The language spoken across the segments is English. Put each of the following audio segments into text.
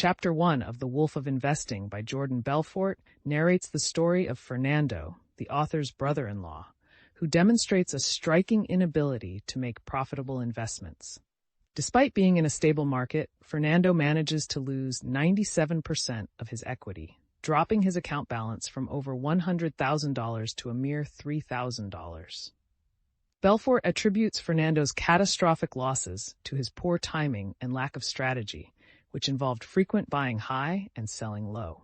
Chapter 1 of The Wolf of Investing by Jordan Belfort narrates the story of Fernando, the author's brother-in-law, who demonstrates a striking inability to make profitable investments. Despite being in a stable market, Fernando manages to lose 97% of his equity, dropping his account balance from over $100,000 to a mere $3,000. Belfort attributes Fernando's catastrophic losses to his poor timing and lack of strategy, which involved frequent buying high and selling low.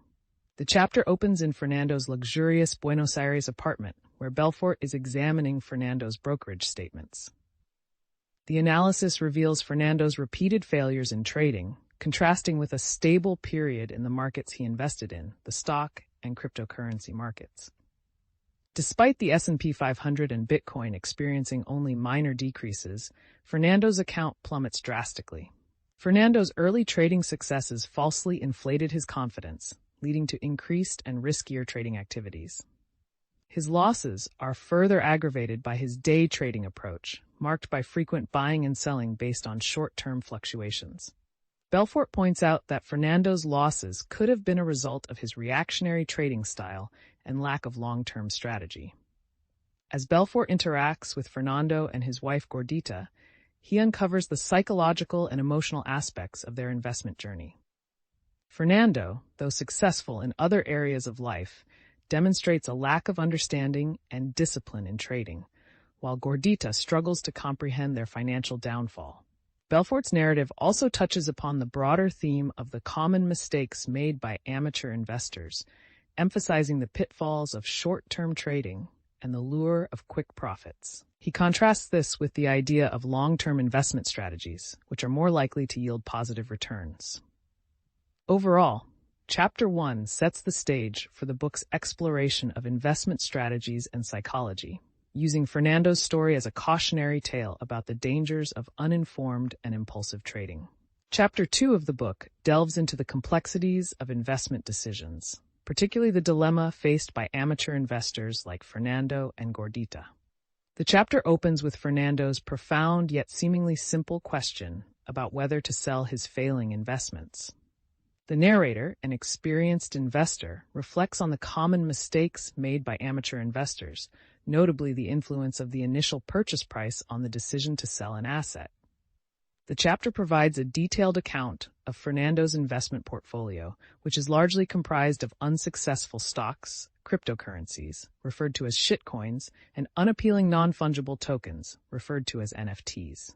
The chapter opens in Fernando's luxurious Buenos Aires apartment, where Belfort is examining Fernando's brokerage statements. The analysis reveals Fernando's repeated failures in trading, contrasting with a stable period in the markets he invested in, the stock and cryptocurrency markets. Despite the S&P 500 and Bitcoin experiencing only minor decreases, Fernando's account plummets drastically. Fernando's early trading successes falsely inflated his confidence, leading to increased and riskier trading activities. His losses are further aggravated by his day trading approach, marked by frequent buying and selling based on short-term fluctuations. Belfort points out that Fernando's losses could have been a result of his reactionary trading style and lack of long-term strategy. As Belfort interacts with Fernando and his wife Gordita, he uncovers the psychological and emotional aspects of their investment journey. Fernando, though successful in other areas of life, demonstrates a lack of understanding and discipline in trading, while Gordita struggles to comprehend their financial downfall. Belfort's narrative also touches upon the broader theme of the common mistakes made by amateur investors, emphasizing the pitfalls of short-term trading and the lure of quick profits. He contrasts this with the idea of long-term investment strategies, which are more likely to yield positive returns. Overall, Chapter 1 sets the stage for the book's exploration of investment strategies and psychology, using Fernando's story as a cautionary tale about the dangers of uninformed and impulsive trading. Chapter 2 of the book delves into the complexities of investment decisions, particularly the dilemma faced by amateur investors like Fernando and Gordita. The chapter opens with Fernando's profound yet seemingly simple question about whether to sell his failing investments. The narrator, an experienced investor, reflects on the common mistakes made by amateur investors, notably the influence of the initial purchase price on the decision to sell an asset. The chapter provides a detailed account of Fernando's investment portfolio, which is largely comprised of unsuccessful stocks, cryptocurrencies, referred to as shitcoins, and unappealing non-fungible tokens, referred to as NFTs.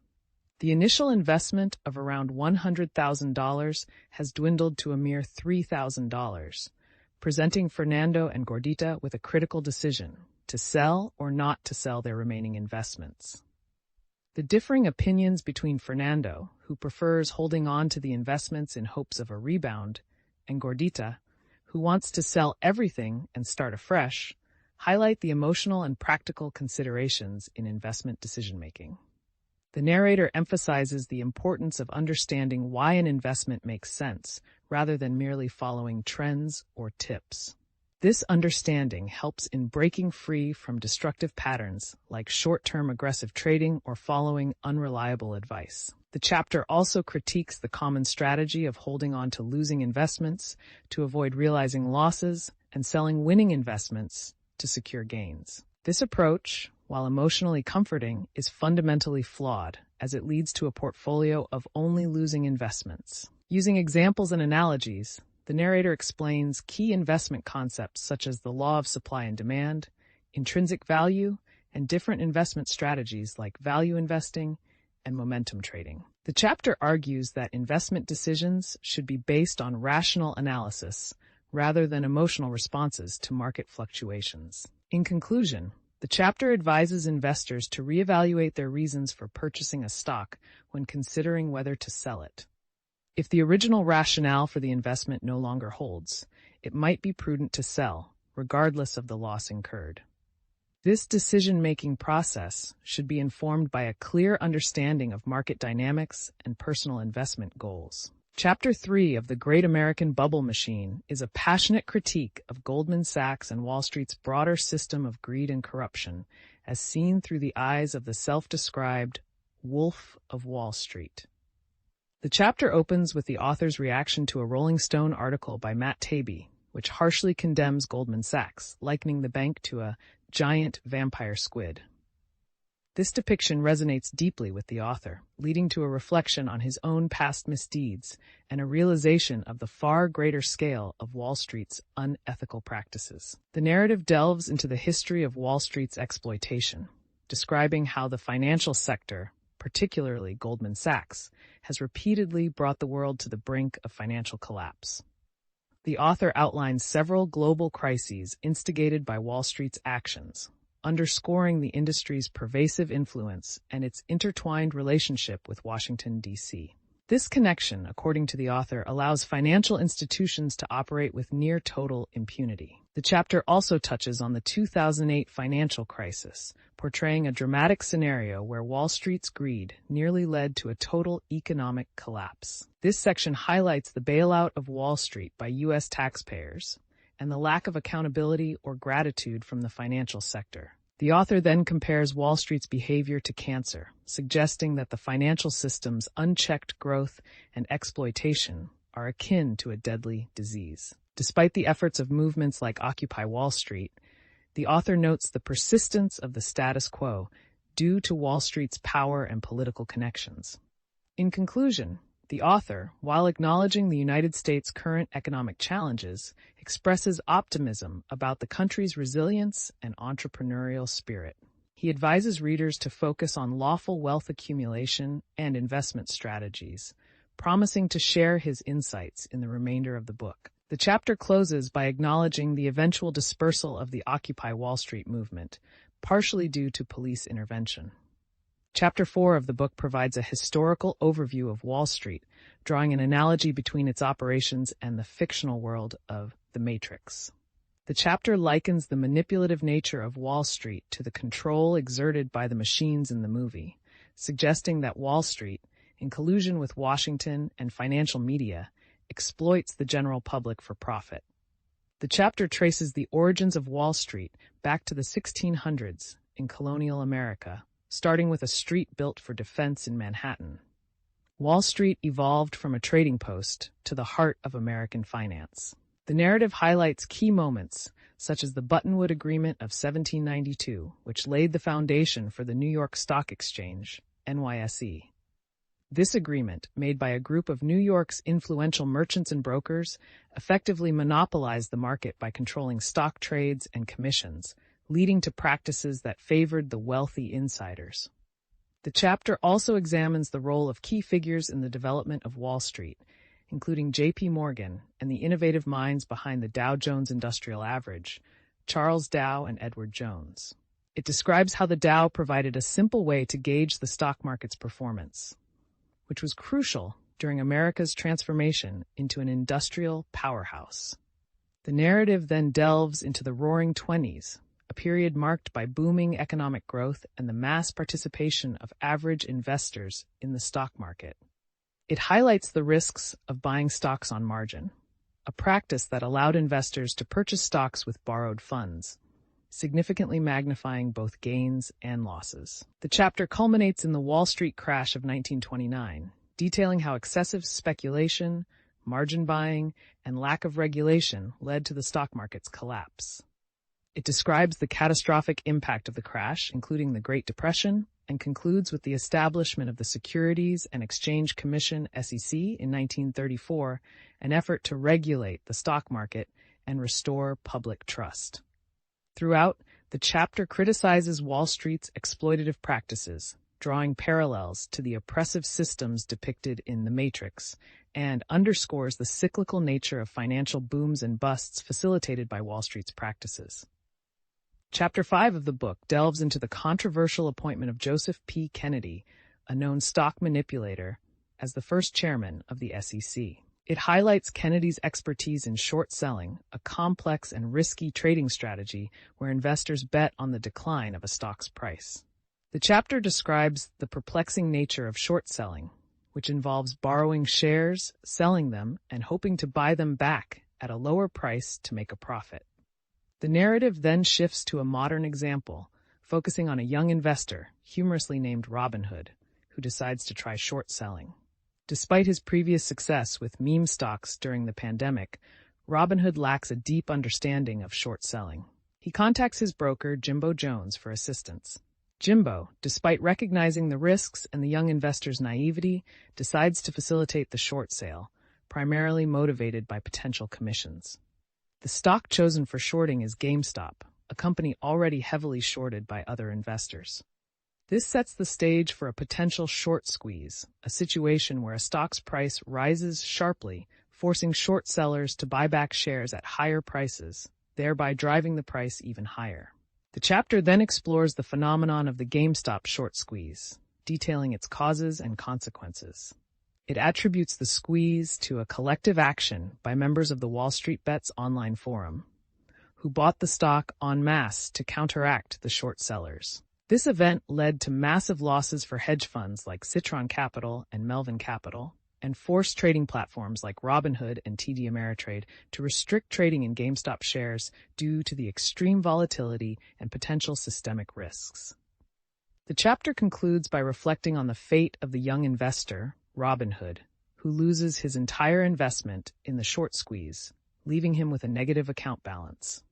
The initial investment of around $100,000 has dwindled to a mere $3,000, presenting Fernando and Gordita with a critical decision: to sell or not to sell their remaining investments. The differing opinions between Fernando, who prefers holding on to the investments in hopes of a rebound, and Gordita, who wants to sell everything and start afresh, highlight the emotional and practical considerations in investment decision-making. The narrator emphasizes the importance of understanding why an investment makes sense, rather than merely following trends or tips. This understanding helps in breaking free from destructive patterns like short-term aggressive trading or following unreliable advice. The chapter also critiques the common strategy of holding on to losing investments to avoid realizing losses and selling winning investments to secure gains. This approach, while emotionally comforting, is fundamentally flawed, as it leads to a portfolio of only losing investments. Using examples and analogies, the narrator explains key investment concepts such as the law of supply and demand, intrinsic value, and different investment strategies like value investing and momentum trading. The chapter argues that investment decisions should be based on rational analysis rather than emotional responses to market fluctuations. In conclusion, the chapter advises investors to reevaluate their reasons for purchasing a stock when considering whether to sell it. If the original rationale for the investment no longer holds, it might be prudent to sell, regardless of the loss incurred. This decision-making process should be informed by a clear understanding of market dynamics and personal investment goals. Chapter 3 of The Great American Bubble Machine is a passionate critique of Goldman Sachs and Wall Street's broader system of greed and corruption, as seen through the eyes of the self-described Wolf of Wall Street. The chapter opens with the author's reaction to a Rolling Stone article by Matt Taibbi, which harshly condemns Goldman Sachs, likening the bank to a giant vampire squid. This depiction resonates deeply with the author, leading to a reflection on his own past misdeeds and a realization of the far greater scale of Wall Street's unethical practices. The narrative delves into the history of Wall Street's exploitation, describing how the financial sector, particularly Goldman Sachs, has repeatedly brought the world to the brink of financial collapse. The author outlines several global crises instigated by Wall Street's actions, underscoring the industry's pervasive influence and its intertwined relationship with Washington, D.C. This connection, according to the author, allows financial institutions to operate with near total impunity. The chapter also touches on the 2008 financial crisis, portraying a dramatic scenario where Wall Street's greed nearly led to a total economic collapse. This section highlights the bailout of Wall Street by U.S. taxpayers and the lack of accountability or gratitude from the financial sector. The author then compares Wall Street's behavior to cancer, suggesting that the financial system's unchecked growth and exploitation are akin to a deadly disease. Despite the efforts of movements like Occupy Wall Street, the author notes the persistence of the status quo due to Wall Street's power and political connections. In conclusion, the author, while acknowledging the United States' current economic challenges, expresses optimism about the country's resilience and entrepreneurial spirit. He advises readers to focus on lawful wealth accumulation and investment strategies, promising to share his insights in the remainder of the book. The chapter closes by acknowledging the eventual dispersal of the Occupy Wall Street movement, partially due to police intervention. Chapter 4 of the book provides a historical overview of Wall Street, drawing an analogy between its operations and the fictional world of The Matrix. The chapter likens the manipulative nature of Wall Street to the control exerted by the machines in the movie, suggesting that Wall Street, in collusion with Washington and financial media, exploits the general public for profit. The chapter traces the origins of Wall Street back to the 1600s in colonial America, starting with a street built for defense in Manhattan. Wall Street evolved from a trading post to the heart of American finance. The narrative highlights key moments, such as the Buttonwood Agreement of 1792, which laid the foundation for the New York Stock Exchange, NYSE. This agreement, made by a group of New York's influential merchants and brokers, effectively monopolized the market by controlling stock trades and commissions, leading to practices that favored the wealthy insiders. The chapter also examines the role of key figures in the development of Wall Street, including J.P. Morgan and the innovative minds behind the Dow Jones Industrial Average, Charles Dow and Edward Jones. It describes how the Dow provided a simple way to gauge the stock market's performance, which was crucial during America's transformation into an industrial powerhouse. The narrative then delves into the Roaring Twenties, a period marked by booming economic growth and the mass participation of average investors in the stock market. It highlights the risks of buying stocks on margin, a practice that allowed investors to purchase stocks with borrowed funds, significantly magnifying both gains and losses. The chapter culminates in the Wall Street crash of 1929, detailing how excessive speculation, margin buying, and lack of regulation led to the stock market's collapse. It describes the catastrophic impact of the crash, including the Great Depression, and concludes with the establishment of the Securities and Exchange Commission (SEC) in 1934, an effort to regulate the stock market and restore public trust. Throughout, the chapter criticizes Wall Street's exploitative practices, drawing parallels to the oppressive systems depicted in The Matrix, and underscores the cyclical nature of financial booms and busts facilitated by Wall Street's practices. Chapter 5 of the book delves into the controversial appointment of Joseph P. Kennedy, a known stock manipulator, as the first chairman of the SEC. It highlights Kennedy's expertise in short selling, a complex and risky trading strategy where investors bet on the decline of a stock's price. The chapter describes the perplexing nature of short selling, which involves borrowing shares, selling them, and hoping to buy them back at a lower price to make a profit. The narrative then shifts to a modern example, focusing on a young investor, humorously named Robin Hood, who decides to try short selling. Despite his previous success with meme stocks during the pandemic, Robinhood lacks a deep understanding of short selling. He contacts his broker, Jimbo Jones, for assistance. Jimbo, despite recognizing the risks and the young investor's naivety, decides to facilitate the short sale, primarily motivated by potential commissions. The stock chosen for shorting is GameStop, a company already heavily shorted by other investors. This sets the stage for a potential short squeeze, a situation where a stock's price rises sharply, forcing short sellers to buy back shares at higher prices, thereby driving the price even higher. The chapter then explores the phenomenon of the GameStop short squeeze, detailing its causes and consequences. It attributes the squeeze to a collective action by members of the Wall Street Bets online forum, who bought the stock en masse to counteract the short sellers. This event led to massive losses for hedge funds like Citron Capital and Melvin Capital, and forced trading platforms like Robinhood and TD Ameritrade to restrict trading in GameStop shares due to the extreme volatility and potential systemic risks. The chapter concludes by reflecting on the fate of the young investor, Robinhood, who loses his entire investment in the short squeeze, leaving him with a negative account balance.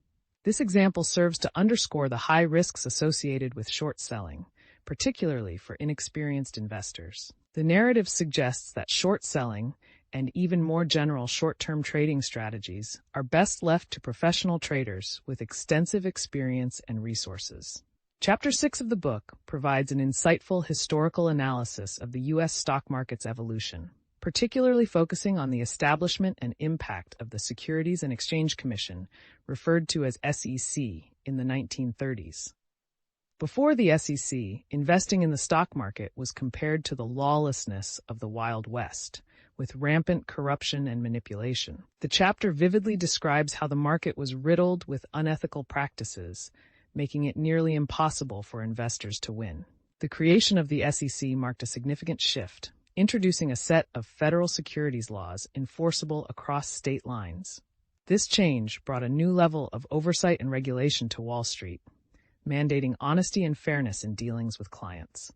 This example serves to underscore the high risks associated with short selling, particularly for inexperienced investors. The narrative suggests that short selling, and even more general short-term trading strategies, are best left to professional traders with extensive experience and resources. Chapter 6 of the book provides an insightful historical analysis of the U.S. stock market's evolution, particularly focusing on the establishment and impact of the Securities and Exchange Commission, referred to as SEC, in the 1930s. Before the SEC, investing in the stock market was compared to the lawlessness of the Wild West, with rampant corruption and manipulation. The chapter vividly describes how the market was riddled with unethical practices, making it nearly impossible for investors to win. The creation of the SEC marked a significant shift, introducing a set of federal securities laws enforceable across state lines. This change brought a new level of oversight and regulation to Wall Street, mandating honesty and fairness in dealings with clients.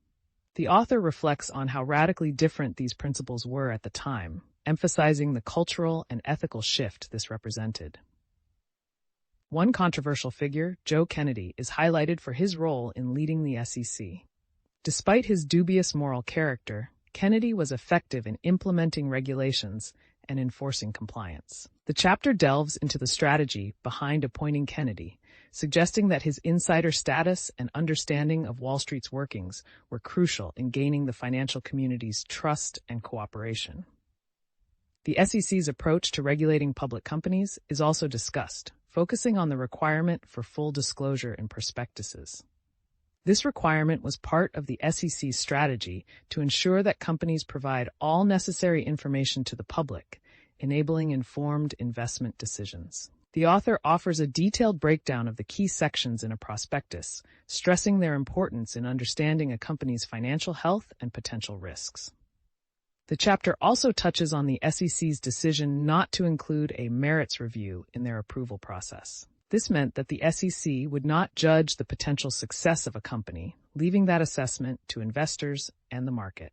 The author reflects on how radically different these principles were at the time, emphasizing the cultural and ethical shift this represented. One controversial figure, Joe Kennedy, is highlighted for his role in leading the SEC. Despite his dubious moral character, Kennedy was effective in implementing regulations and enforcing compliance. The chapter delves into the strategy behind appointing Kennedy, suggesting that his insider status and understanding of Wall Street's workings were crucial in gaining the financial community's trust and cooperation. The SEC's approach to regulating public companies is also discussed, focusing on the requirement for full disclosure in prospectuses. This requirement was part of the SEC's strategy to ensure that companies provide all necessary information to the public, enabling informed investment decisions. The author offers a detailed breakdown of the key sections in a prospectus, stressing their importance in understanding a company's financial health and potential risks. The chapter also touches on the SEC's decision not to include a merits review in their approval process. This meant that the SEC would not judge the potential success of a company, leaving that assessment to investors and the market.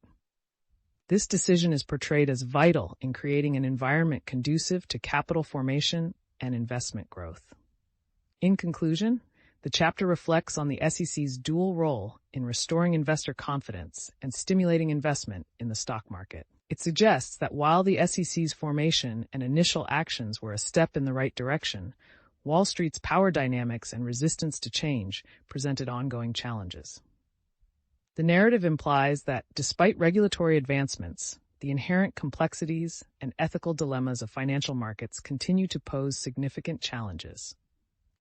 This decision is portrayed as vital in creating an environment conducive to capital formation and investment growth. In conclusion, the chapter reflects on the SEC's dual role in restoring investor confidence and stimulating investment in the stock market. It suggests that while the SEC's formation and initial actions were a step in the right direction, Wall Street's power dynamics and resistance to change presented ongoing challenges. The narrative implies that, despite regulatory advancements, the inherent complexities and ethical dilemmas of financial markets continue to pose significant challenges.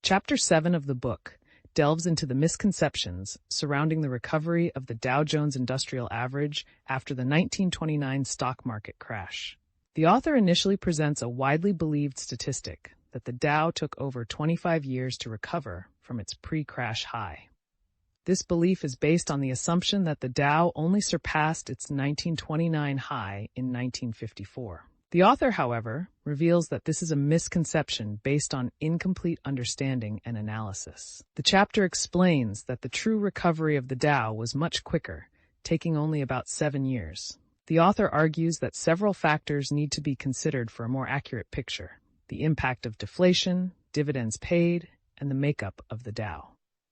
Chapter 7 of the book delves into the misconceptions surrounding the recovery of the Dow Jones Industrial Average after the 1929 stock market crash. The author initially presents a widely believed statistic that the Dow took over 25 years to recover from its pre-crash high. This belief is based on the assumption that the Dow only surpassed its 1929 high in 1954. The author, however, reveals that this is a misconception based on incomplete understanding and analysis. The chapter explains that the true recovery of the Dow was much quicker, taking only about 7 years. The author argues that several factors need to be considered for a more accurate picture: the impact of deflation, dividends paid, and the makeup of the Dow.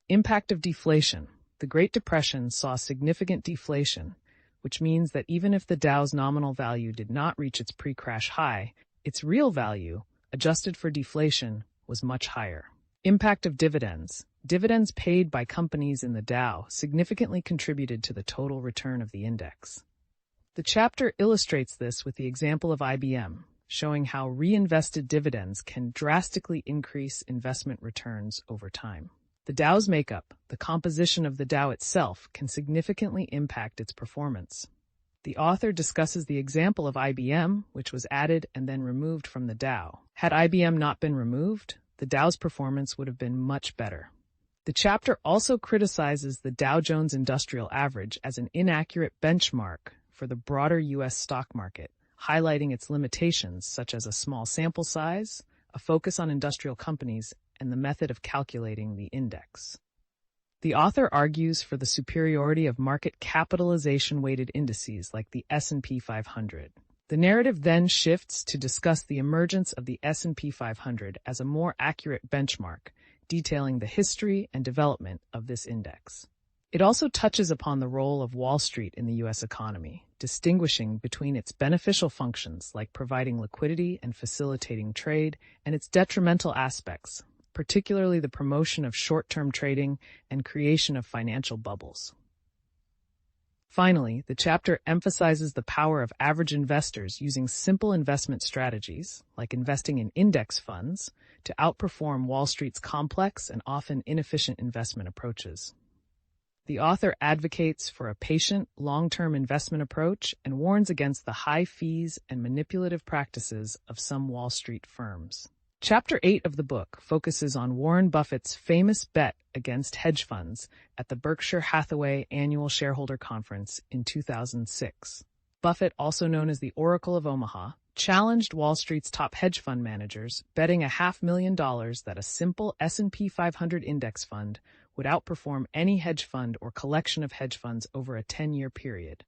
Impact of deflation. The Great Depression saw significant deflation, which means that even if the Dow's nominal value did not reach its pre-crash high, its real value, adjusted for deflation, was much higher. Impact of dividends. Dividends paid by companies in the Dow significantly contributed to the total return of the index. The chapter illustrates this with the example of IBM, showing how reinvested dividends can drastically increase investment returns over time. The Dow's makeup, the composition of the Dow itself, can significantly impact its performance. The author discusses the example of IBM, which was added and then removed from the Dow. Had IBM not been removed, the Dow's performance would have been much better. The chapter also criticizes the Dow Jones Industrial Average as an inaccurate benchmark for the broader U.S. stock market, highlighting its limitations such as a small sample size, a focus on industrial companies, and the method of calculating the index. The author argues for the superiority of market capitalization-weighted indices like the S&P 500. The narrative then shifts to discuss the emergence of the S&P 500 as a more accurate benchmark, detailing the history and development of this index. It also touches upon the role of Wall Street in the U.S. economy, distinguishing between its beneficial functions like providing liquidity and facilitating trade, and its detrimental aspects, particularly the promotion of short-term trading and creation of financial bubbles. Finally, the chapter emphasizes the power of average investors using simple investment strategies, like investing in index funds, to outperform Wall Street's complex and often inefficient investment approaches. The author advocates for a patient, long-term investment approach and warns against the high fees and manipulative practices of some Wall Street firms. Chapter 8 of the book focuses on Warren Buffett's famous bet against hedge funds at the Berkshire Hathaway Annual Shareholder Conference in 2006. Buffett, also known as the Oracle of Omaha, challenged Wall Street's top hedge fund managers, betting $500,000 that a simple S&P 500 index fund would outperform any hedge fund or collection of hedge funds over a 10-year period.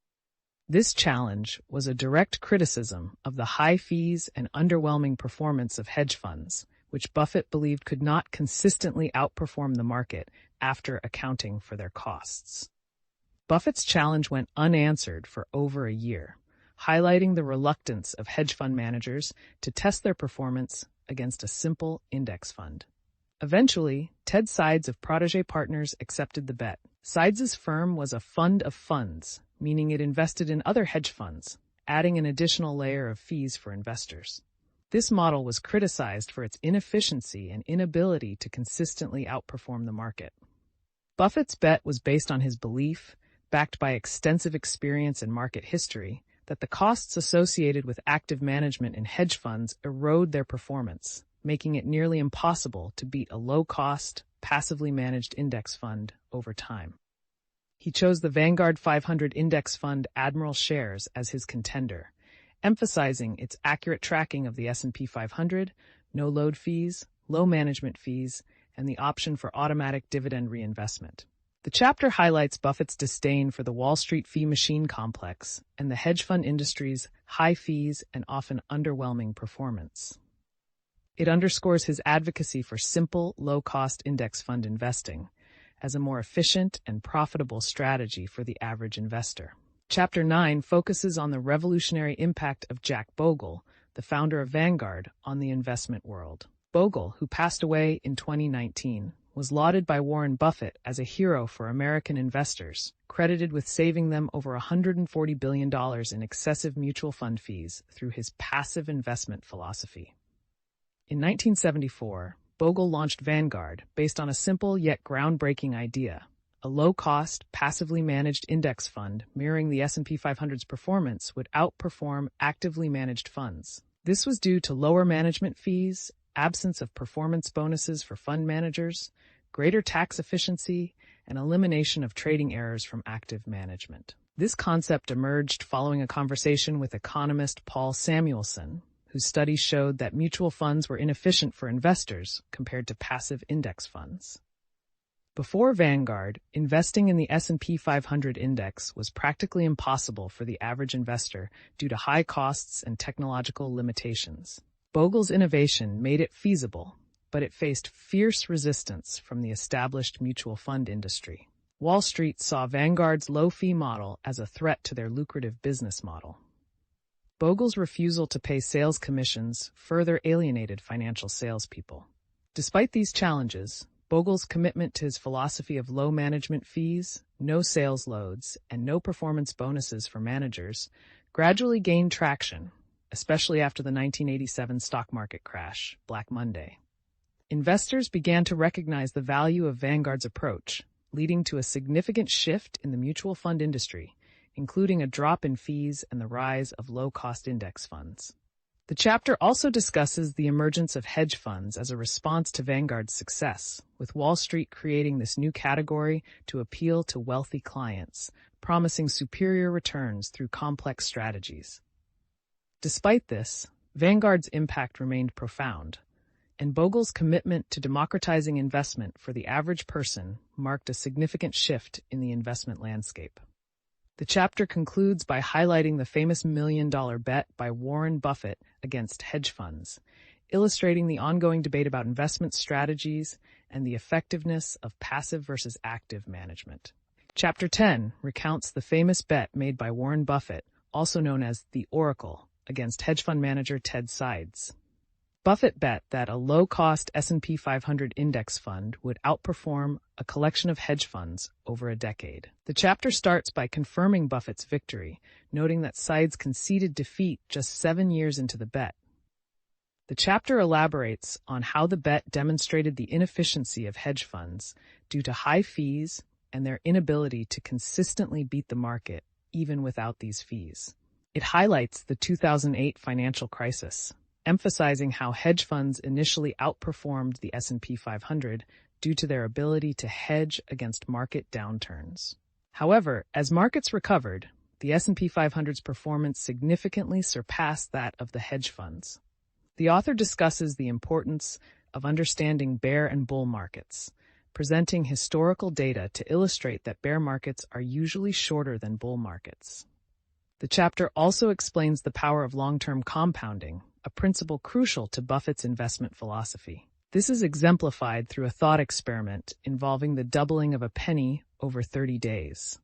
This challenge was a direct criticism of the high fees and underwhelming performance of hedge funds, which Buffett believed could not consistently outperform the market after accounting for their costs. Buffett's challenge went unanswered for over a year, highlighting the reluctance of hedge fund managers to test their performance against a simple index fund. Eventually, Ted Sides of Protégé Partners accepted the bet. Sides' firm was a fund of funds, meaning it invested in other hedge funds, adding an additional layer of fees for investors. This model was criticized for its inefficiency and inability to consistently outperform the market. Buffett's bet was based on his belief, backed by extensive experience and market history, that the costs associated with active management in hedge funds erode their performance, making it nearly impossible to beat a low-cost, passively managed index fund over time. He chose the Vanguard 500 index fund Admiral Shares as his contender, emphasizing its accurate tracking of the S&P 500, no load fees, low management fees, and the option for automatic dividend reinvestment. The chapter highlights Buffett's disdain for the Wall Street fee machine complex and the hedge fund industry's high fees and often underwhelming performance. It underscores his advocacy for simple, low-cost index fund investing as a more efficient and profitable strategy for the average investor. Chapter 9 focuses on the revolutionary impact of Jack Bogle, the founder of Vanguard, on the investment world. Bogle, who passed away in 2019, was lauded by Warren Buffett as a hero for American investors, credited with saving them over $140 billion in excessive mutual fund fees through his passive investment philosophy. In 1974, Bogle launched Vanguard based on a simple yet groundbreaking idea: a low-cost, passively managed index fund mirroring the S&P 500's performance would outperform actively managed funds. This was due to lower management fees, absence of performance bonuses for fund managers, greater tax efficiency, and elimination of trading errors from active management. This concept emerged following a conversation with economist Paul Samuelson, whose studies showed that mutual funds were inefficient for investors compared to passive index funds. Before Vanguard, investing in the S&P 500 index was practically impossible for the average investor due to high costs and technological limitations. Bogle's innovation made it feasible, but it faced fierce resistance from the established mutual fund industry. Wall Street saw Vanguard's low-fee model as a threat to their lucrative business model. Bogle's refusal to pay sales commissions further alienated financial salespeople. Despite these challenges, Bogle's commitment to his philosophy of low management fees, no sales loads, and no performance bonuses for managers gradually gained traction, especially after the 1987 stock market crash, Black Monday. Investors began to recognize the value of Vanguard's approach, leading to a significant shift in the mutual fund industry, including a drop in fees and the rise of low-cost index funds. The chapter also discusses the emergence of hedge funds as a response to Vanguard's success, with Wall Street creating this new category to appeal to wealthy clients, promising superior returns through complex strategies. Despite this, Vanguard's impact remained profound, and Bogle's commitment to democratizing investment for the average person marked a significant shift in the investment landscape. The chapter concludes by highlighting the famous $1 million bet by Warren Buffett against hedge funds, illustrating the ongoing debate about investment strategies and the effectiveness of passive versus active management. Chapter 10 recounts the famous bet made by Warren Buffett, also known as the Oracle, against hedge fund manager Ted Sides. Buffett bet that a low-cost S&P 500 index fund would outperform a collection of hedge funds over a decade. The chapter starts by confirming Buffett's victory, noting that Sides conceded defeat just 7 years into the bet. The chapter elaborates on how the bet demonstrated the inefficiency of hedge funds due to high fees and their inability to consistently beat the market, even without these fees. It highlights the 2008 financial crisis, emphasizing how hedge funds initially outperformed the S&P 500 due to their ability to hedge against market downturns. However, as markets recovered, the S&P 500's performance significantly surpassed that of the hedge funds. The author discusses the importance of understanding bear and bull markets, presenting historical data to illustrate that bear markets are usually shorter than bull markets. The chapter also explains the power of long-term compounding, a principle crucial to Buffett's investment philosophy. This is exemplified through a thought experiment involving the doubling of a penny over 30 days.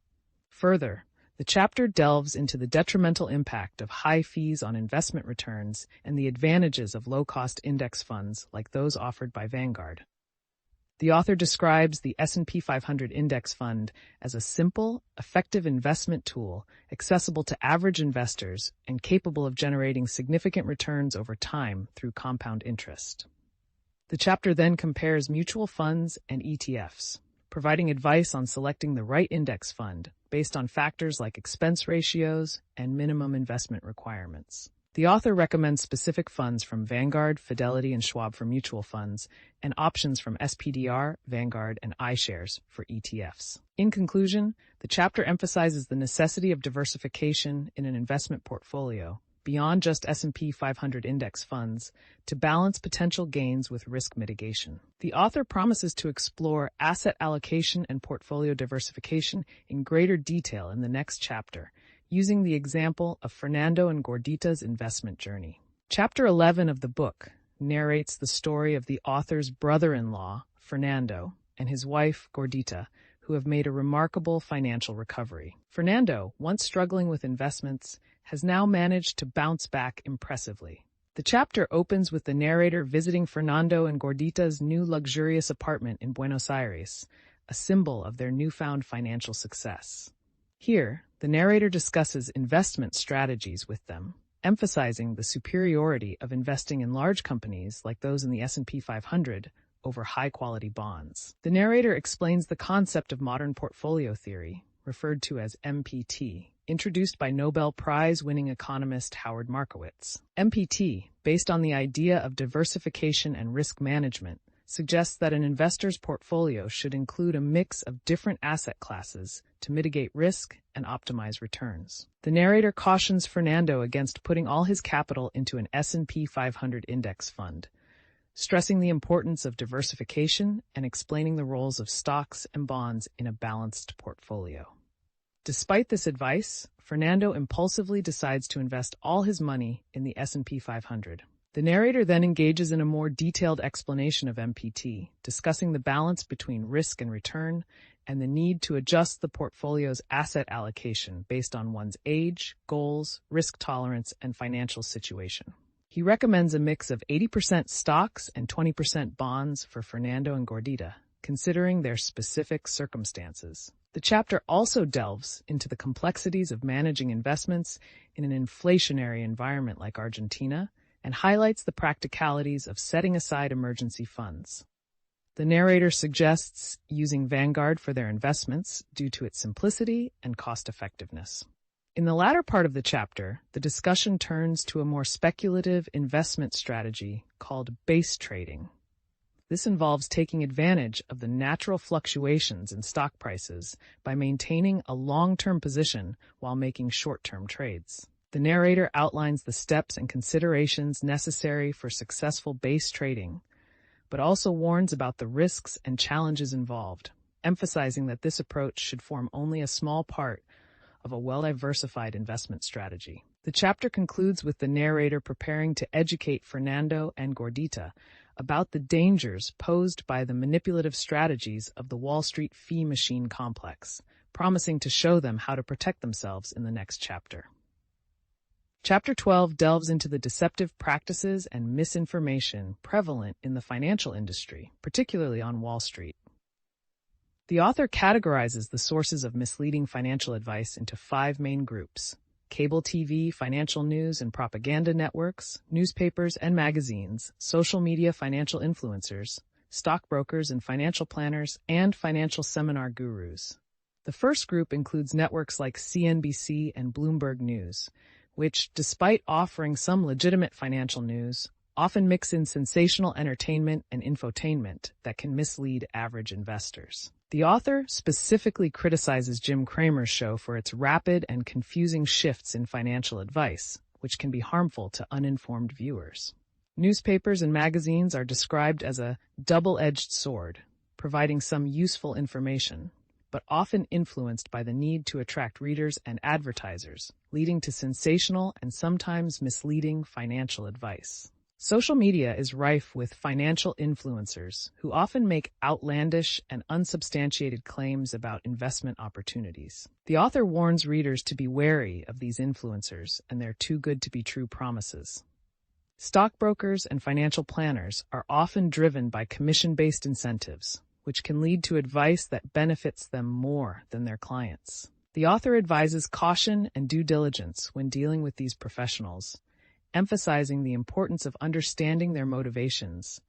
Further, the chapter delves into the detrimental impact of high fees on investment returns and the advantages of low-cost index funds like those offered by Vanguard. The author describes the S&P 500 index fund as a simple, effective investment tool accessible to average investors and capable of generating significant returns over time through compound interest. The chapter then compares mutual funds and ETFs, providing advice on selecting the right index fund based on factors like expense ratios and minimum investment requirements. The author recommends specific funds from Vanguard, Fidelity, and Schwab for mutual funds, and options from SPDR, Vanguard, and iShares for ETFs. In conclusion, the chapter emphasizes the necessity of diversification in an investment portfolio, beyond just S&P 500 index funds, to balance potential gains with risk mitigation. The author promises to explore asset allocation and portfolio diversification in greater detail in the next chapter, using the example of Fernando and Gordita's investment journey. Chapter 11 of the book narrates the story of the author's brother-in-law, Fernando, and his wife, Gordita, who have made a remarkable financial recovery. Fernando, once struggling with investments, has now managed to bounce back impressively. The chapter opens with the narrator visiting Fernando and Gordita's new luxurious apartment in Buenos Aires, a symbol of their newfound financial success. Here, the narrator discusses investment strategies with them, emphasizing the superiority of investing in large companies like those in the S&P 500 over high-quality bonds. The narrator explains the concept of modern portfolio theory, referred to as MPT, introduced by Nobel Prize-winning economist Howard Markowitz. MPT, based on the idea of diversification and risk management, suggests that an investor's portfolio should include a mix of different asset classes to mitigate risk and optimize returns. The narrator cautions Fernando against putting all his capital into an S&P 500 index fund, stressing the importance of diversification and explaining the roles of stocks and bonds in a balanced portfolio. Despite this advice, Fernando impulsively decides to invest all his money in the S&P 500. The narrator then engages in a more detailed explanation of MPT, discussing the balance between risk and return and the need to adjust the portfolio's asset allocation based on one's age, goals, risk tolerance, and financial situation. He recommends a mix of 80% stocks and 20% bonds for Fernando and Gordita, considering their specific circumstances. The chapter also delves into the complexities of managing investments in an inflationary environment like Argentina and highlights the practicalities of setting aside emergency funds. The narrator suggests using Vanguard for their investments due to its simplicity and cost-effectiveness. In the latter part of the chapter, the discussion turns to a more speculative investment strategy called base trading. This involves taking advantage of the natural fluctuations in stock prices by maintaining a long-term position while making short-term trades. The narrator outlines the steps and considerations necessary for successful base trading, but also warns about the risks and challenges involved, emphasizing that this approach should form only a small part of a well-diversified investment strategy. The chapter concludes with the narrator preparing to educate Fernando and Gordita about the dangers posed by the manipulative strategies of the Wall Street fee machine complex, promising to show them how to protect themselves in the next chapter. Chapter 12 delves into the deceptive practices and misinformation prevalent in the financial industry, particularly on Wall Street. The author categorizes the sources of misleading financial advice into 5 main groups: cable TV, financial news and propaganda networks, newspapers and magazines, social media financial influencers, stockbrokers and financial planners, and financial seminar gurus. The first group includes networks like CNBC and Bloomberg News, which, despite offering some legitimate financial news, often mix in sensational entertainment and infotainment that can mislead average investors. The author specifically criticizes Jim Cramer's show for its rapid and confusing shifts in financial advice, which can be harmful to uninformed viewers. Newspapers and magazines are described as a double-edged sword, providing some useful information, but often influenced by the need to attract readers and advertisers, leading to sensational and sometimes misleading financial advice. Social media is rife with financial influencers who often make outlandish and unsubstantiated claims about investment opportunities. The author warns readers to be wary of these influencers and their too-good-to-be-true promises. Stockbrokers and financial planners are often driven by commission-based incentives, which can lead to advice that benefits them more than their clients. The author advises caution and due diligence when dealing with these professionals, emphasizing the importance of understanding their motivations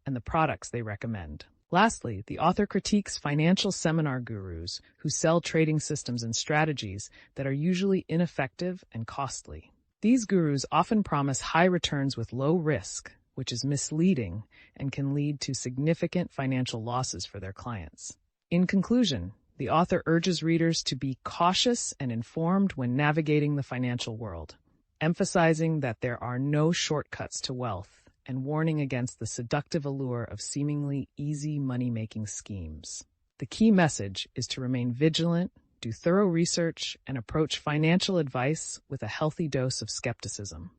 and the products they recommend. Lastly, the author critiques financial seminar gurus who sell trading systems and strategies that are usually ineffective and costly. These gurus often promise high returns with low risk, which is misleading and can lead to significant financial losses for their clients. In conclusion, the author urges readers to be cautious and informed when navigating the financial world, emphasizing that there are no shortcuts to wealth and warning against the seductive allure of seemingly easy money-making schemes. The key message is to remain vigilant, do thorough research, and approach financial advice with a healthy dose of skepticism.